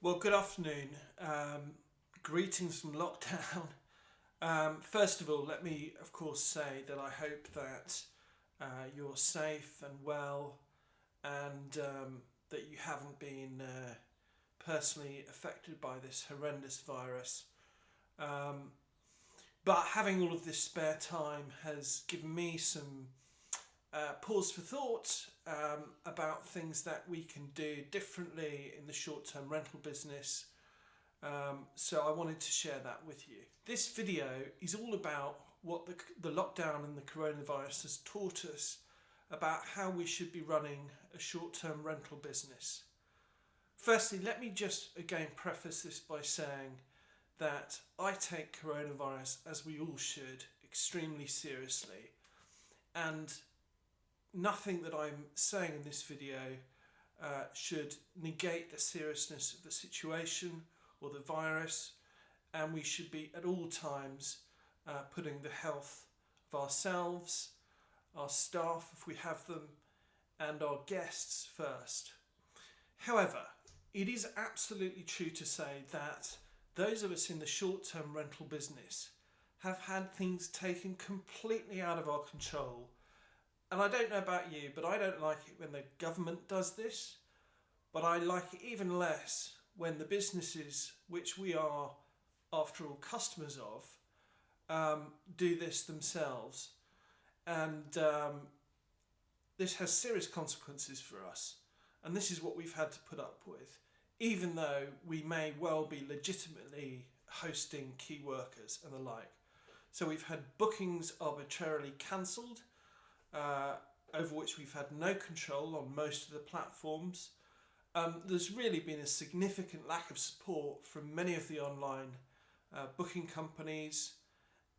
Well, good afternoon. Greetings from lockdown. First of all, let me, of course, say that I hope that you're safe and well and that you haven't been personally affected by this horrendous virus. But having all of this spare time has given me some pause for thought about things that we can do differently in the short-term rental business. So I wanted to share that with you. This video is all about what the lockdown and the coronavirus has taught us about how we should be running a short-term rental business. Firstly, let me just again preface this by saying that I take coronavirus, as we all should, extremely seriously, and nothing that I'm saying in this video should negate the seriousness of the situation or the virus, and we should be at all times putting the health of ourselves, our staff if we have them, and our guests first. However, it is absolutely true to say that those of us in the short-term rental business have had things taken completely out of our control. And I don't know about you, but I don't like it when the government does this, but I like it even less when the businesses, which we are, after all, customers of, do this themselves. And this has serious consequences for us. And this is what we've had to put up with, even though we may well be legitimately hosting key workers and the like. So we've had bookings arbitrarily cancelled, over which we've had no control on most of the platforms. There's really been a significant lack of support from many of the online booking companies,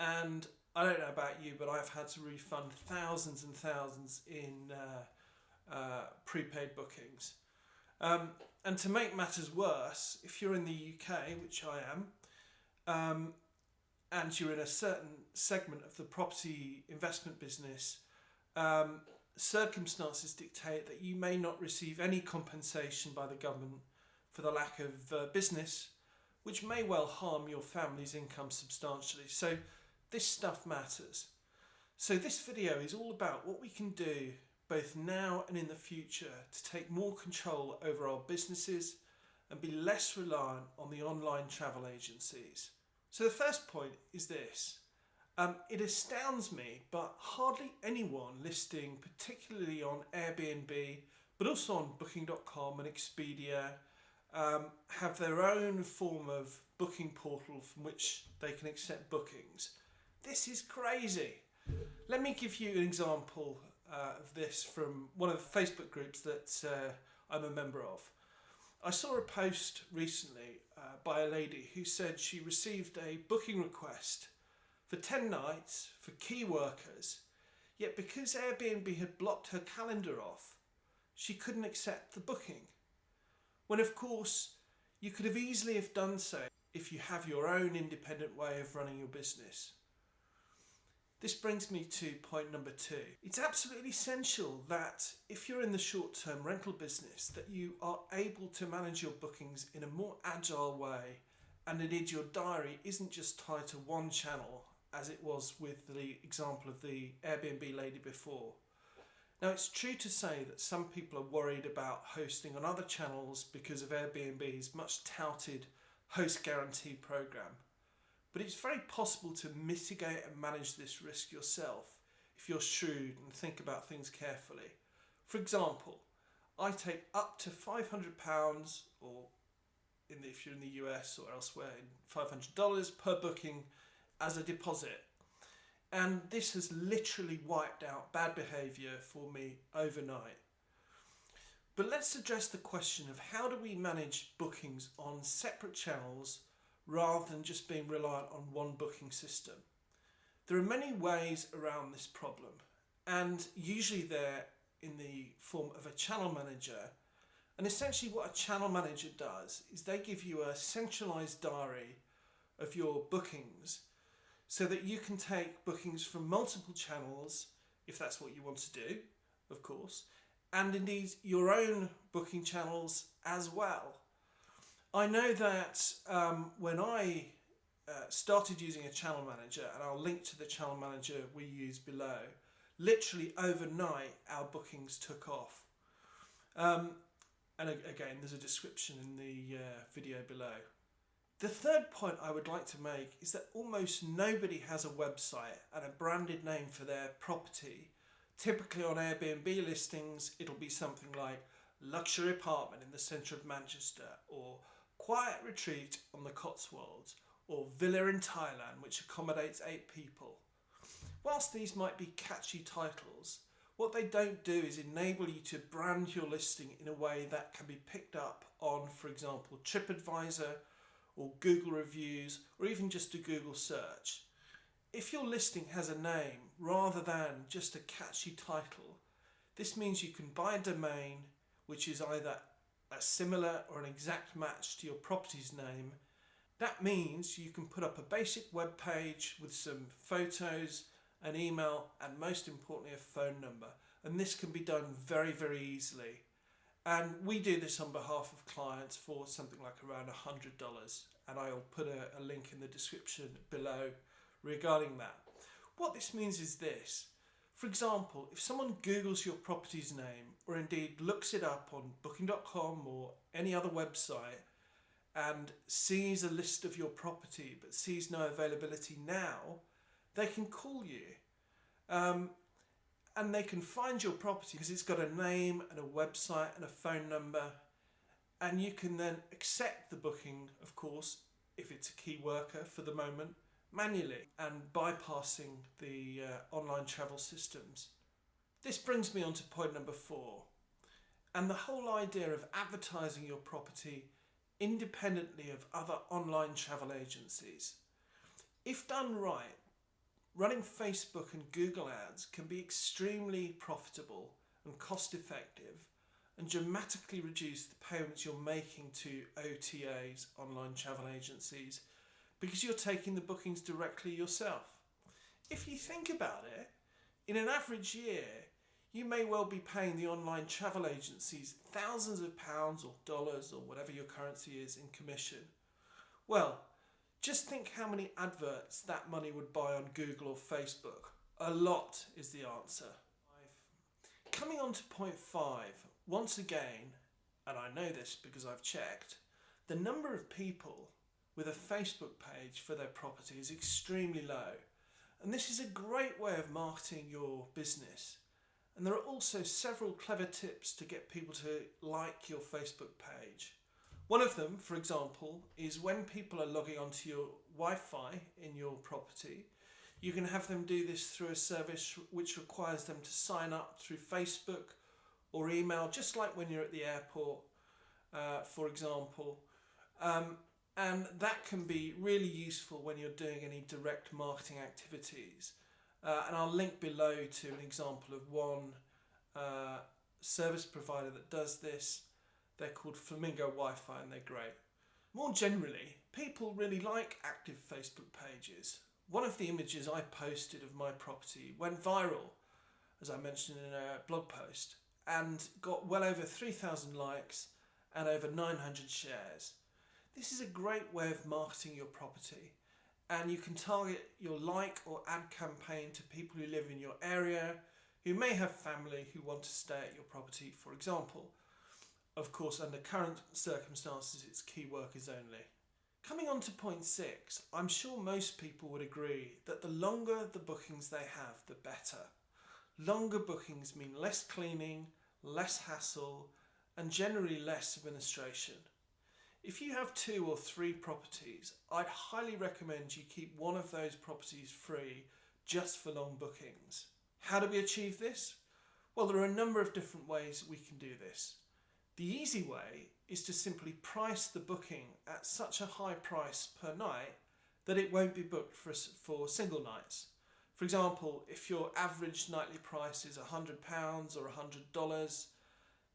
and I don't know about you, but I've had to refund thousands and thousands in prepaid bookings. And to make matters worse, if you're in the UK, which I am, and you're in a certain segment of the property investment business, circumstances dictate that you may not receive any compensation by the government for the lack of business, which may well harm your family's income substantially. So this stuff matters. So this video is all about what we can do both now and in the future to take more control over our businesses and be less reliant on the online travel agencies. So the first point is this. It astounds me, but hardly anyone listing, particularly on Airbnb, but also on Booking.com and Expedia, have their own form of booking portal from which they can accept bookings. This is crazy. Let me give you an example of this from one of the Facebook groups that I'm a member of. I saw a post recently by a lady who said she received a booking request for 10 nights for key workers, yet because Airbnb had blocked her calendar off, she couldn't accept the booking. When of course you could have easily have done so if you have your own independent way of running your business. This brings me to point number 2. It's absolutely essential that if you're in the short-term rental business that you are able to manage your bookings in a more agile way, and indeed your diary isn't just tied to one channel as it was with the example of the Airbnb lady before. Now it's true to say that some people are worried about hosting on other channels because of Airbnb's much touted host guarantee program. But it's very possible to mitigate and manage this risk yourself if you're shrewd and think about things carefully. For example, I take up to £500, or if you're in the US or elsewhere, $500 per booking as a deposit. And this has literally wiped out bad behaviour for me overnight. But let's address the question of how do we manage bookings on separate channels rather than just being reliant on one booking system. There are many ways around this problem, and usually they're in the form of a channel manager. And essentially what a channel manager does is they give you a centralized diary of your bookings so that you can take bookings from multiple channels, if that's what you want to do, of course, and indeed your own booking channels as well. I know that when I started using a channel manager, and I'll link to the channel manager we use below, literally overnight our bookings took off. Um, and again, there's a description in the video below. The third point I would like to make is that almost nobody has a website and a branded name for their property. Typically on Airbnb listings, it'll be something like luxury apartment in the centre of Manchester, or quiet retreat on the Cotswolds, or villa in Thailand which accommodates 8 people. Whilst these might be catchy titles, what they don't do is enable you to brand your listing in a way that can be picked up on, for example, TripAdvisor or Google reviews, or even just a Google search. If your listing has a name rather than just a catchy title, this means you can buy a domain which is either a similar or an exact match to your property's name. That means you can put up a basic web page with some photos, an email, and most importantly a phone number. And this can be done very, very easily. And we do this on behalf of clients for something like around $100. And I'll put a link in the description below regarding that. What this means is this. For example, if someone Googles your property's name, or indeed looks it up on booking.com or any other website, and sees a list of your property but sees no availability now, they can call you. And they can find your property because it's got a name and a website and a phone number, and you can then accept the booking, of course, if it's a key worker for the moment, manually and bypassing the online travel systems. This brings me on to point number 4, and the whole idea of advertising your property independently of other online travel agencies. If done right, running Facebook and Google ads can be extremely profitable and cost effective, and dramatically reduce the payments you're making to OTAs, online travel agencies, because you're taking the bookings directly yourself. If you think about it, in an average year, you may well be paying the online travel agencies thousands of pounds or dollars or whatever your currency is in commission. Well, just think how many adverts that money would buy on Google or Facebook. A lot is the answer. Coming on to point 5, once again, and I know this because I've checked, the number of people with a Facebook page for their property is extremely low. And this is a great way of marketing your business. And there are also several clever tips to get people to like your Facebook page. One of them, for example, is when people are logging onto your Wi-Fi in your property, you can have them do this through a service which requires them to sign up through Facebook or email, just like when you're at the airport, for example. And that can be really useful when you're doing any direct marketing activities. And I'll link below to an example of one service provider that does this. They're called Flamingo Wi-Fi and they're great. More generally, people really like active Facebook pages. One of the images I posted of my property went viral, as I mentioned in a blog post, and got well over 3,000 likes and over 900 shares. This is a great way of marketing your property, and you can target your like or ad campaign to people who live in your area, who may have family who want to stay at your property, for example. Of course, under current circumstances, it's key workers only. Coming on to point 6, I'm sure most people would agree that the longer the bookings they have, the better. Longer bookings mean less cleaning, less hassle, and generally less administration. If you have 2 or 3 properties, I'd highly recommend you keep one of those properties free just for long bookings. How do we achieve this? Well, there are a number of different ways we can do this. The easy way is to simply price the booking at such a high price per night that it won't be booked for single nights. For example, if your average nightly price is £100 or $100,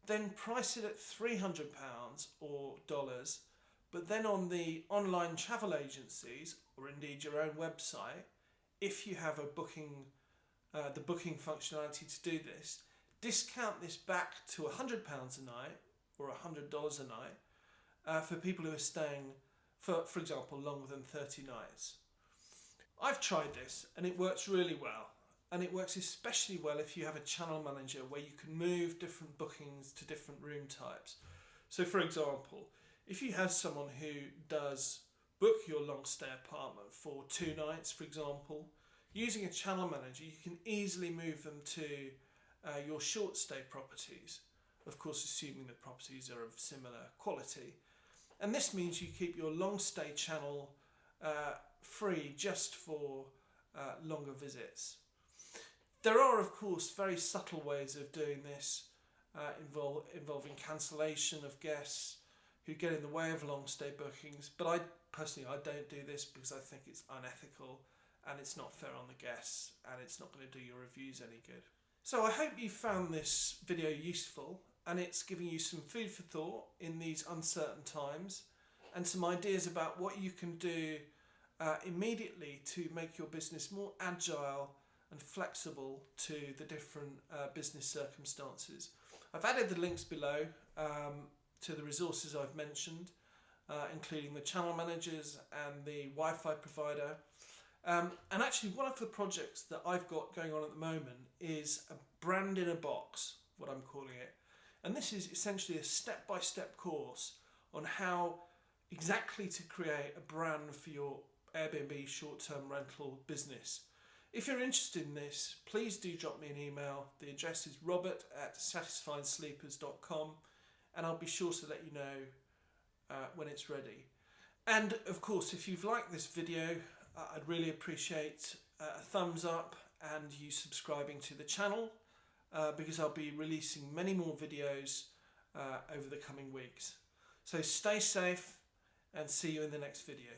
then price it at £300 or dollars, but then on the online travel agencies, or indeed your own website, if you have the booking functionality to do this, discount this back to £100 a night or $100 a night, for people who are staying for example, longer than 30 nights. I've tried this and it works really well. And it works especially well if you have a channel manager where you can move different bookings to different room types. So for example, if you have someone who does book your long stay apartment for 2 nights, for example, using a channel manager, you can easily move them to your short stay properties. Of course, assuming the properties are of similar quality. And this means you keep your long stay channel free just for longer visits. There are, of course, very subtle ways of doing this, involving cancellation of guests who get in the way of long stay bookings. But I don't do this because I think it's unethical and it's not fair on the guests and it's not going to do your reviews any good. So I hope you found this video useful and it's giving you some food for thought in these uncertain times and some ideas about what you can do immediately to make your business more agile and flexible to the different business circumstances. I've added the links below to the resources I've mentioned, including the channel managers and the Wi-Fi provider. And actually one of the projects that I've got going on at the moment is a brand in a box, what I'm calling it. And this is essentially a step-by-step course on how exactly to create a brand for your Airbnb short-term rental business. If you're interested in this, please do drop me an email. The address is robert@satisfiedsleepers.com and I'll be sure to let you know when it's ready. And of course, if you've liked this video, I'd really appreciate a thumbs up and you subscribing to the channel because I'll be releasing many more videos over the coming weeks. So stay safe and see you in the next video.